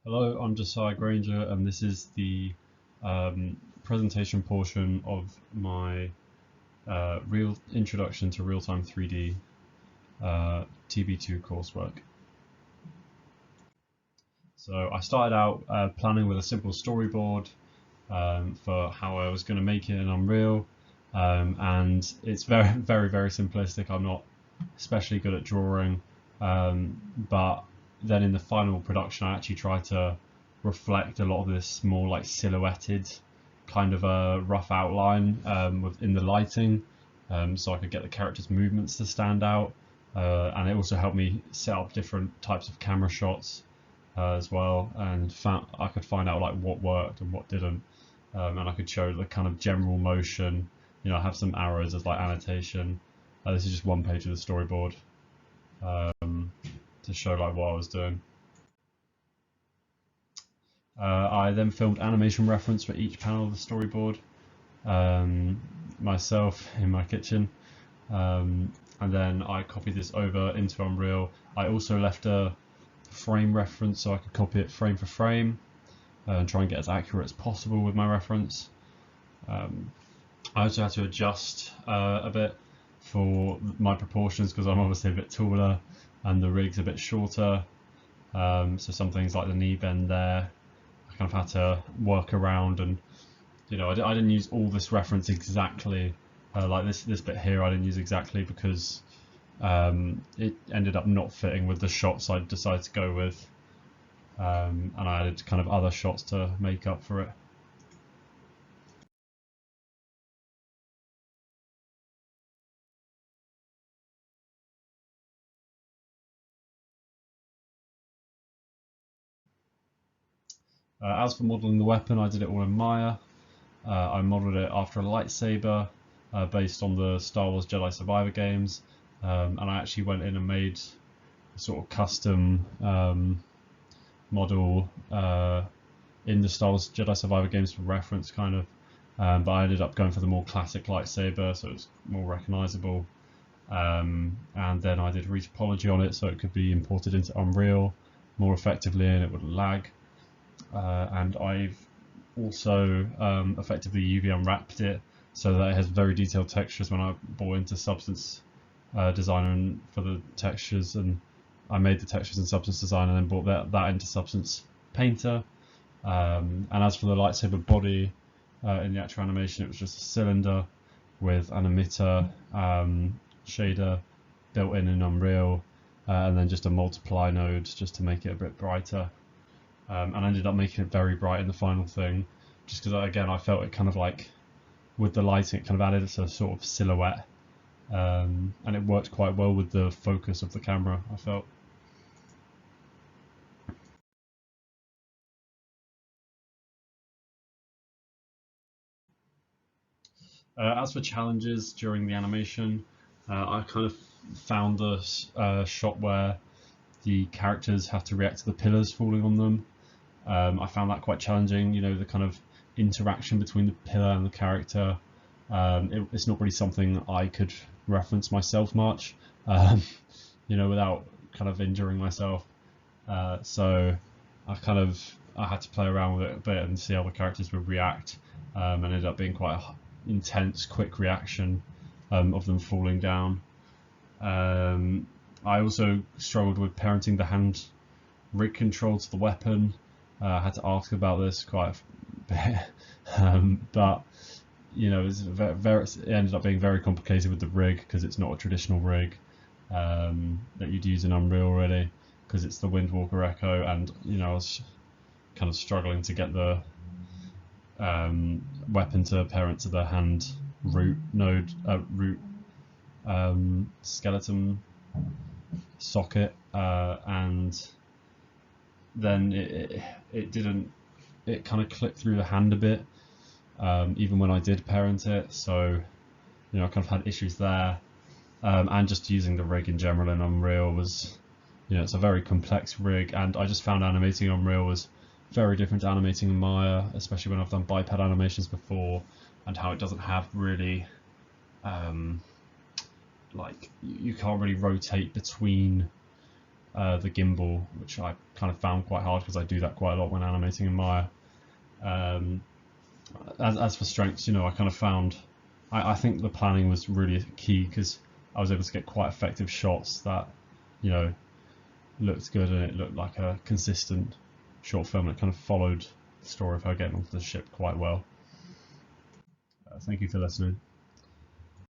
Hello, I'm Josiah Granger, and this is the presentation portion of my real introduction to real-time 3D TB2 coursework. So I started out planning with a simple storyboard for how I was going to make it in Unreal, and it's very simplistic. I'm not especially good at drawing, but then in the final production I actually tried to reflect a lot of this more like silhouetted kind of a rough outline within the lighting, so I could get the characters' movements to stand out, and it also helped me set up different types of camera shots as well, and I could find out like what worked and what didn't, and I could show the kind of general motion. I have some arrows as like annotation. This is just one page of the storyboard to show like what I was doing. I then filmed animation reference for each panel of the storyboard myself in my kitchen, and then I copied this over into Unreal. I also left a frame reference so I could copy it frame for frame and try and get as accurate as possible with my reference. I also had to adjust a bit for my proportions because I'm obviously a bit taller and the rig's a bit shorter, so some things like the knee bend there I kind of had to work around, and I didn't use all this reference exactly, like this bit here I didn't use exactly because it ended up not fitting with the shots I decided to go with, and I added kind of other shots to make up for it. As for modelling the weapon, I did it all in Maya. I modelled it after a lightsaber based on the Star Wars Jedi Survivor games, and I actually went in and made a sort of custom model in the Star Wars Jedi Survivor games for reference, kind of, but I ended up going for the more classic lightsaber, so it's more recognisable. And then I did retopology on it so it could be imported into Unreal more effectively and it wouldn't lag. And I've also effectively UV unwrapped it so that it has very detailed textures when I bought into Substance Designer for the textures, and I made the textures in Substance Designer and then brought that into Substance Painter. And as for the lightsaber body, in the actual animation it was just a cylinder with an emitter shader built in Unreal, and then just a multiply node just to make it a bit brighter. And I ended up making it very bright in the final thing, just because again I felt it kind of like with the lighting it kind of added a sort of silhouette, and it worked quite well with the focus of the camera, I felt. As for challenges during the animation, I kind of found the shot where the characters have to react to the pillars falling on them. I found that quite challenging, the kind of interaction between the pillar and the character. It's not really something I could reference myself much, without kind of injuring myself. So I had to play around with it a bit and see how the characters would react, and ended up being quite a intense, quick reaction of them falling down. I also struggled with parenting the hand rig control to the weapon. I had to ask about this quite a bit, but it ended up being very complicated with the rig because it's not a traditional rig that you'd use in Unreal really, because it's the Windwalker Echo, and I was kind of struggling to get the weapon to parent to the hand root skeleton socket, and then it kind of clipped through the hand a bit, even when I did parent it, so I kind of had issues there, and just using the rig in general in Unreal was, it's a very complex rig, and I just found animating in Unreal was very different to animating in Maya, especially when I've done biped animations before, and how it doesn't have really like you can't really rotate between the gimbal, which I kind of found quite hard because I do that quite a lot when animating in Maya. As for strengths, you know, I kind of found I think the planning was really key, because I was able to get quite effective shots that, you know, looked good, and it looked like a consistent short film. It kind of followed the story of her getting onto the ship quite well. Thank you for listening.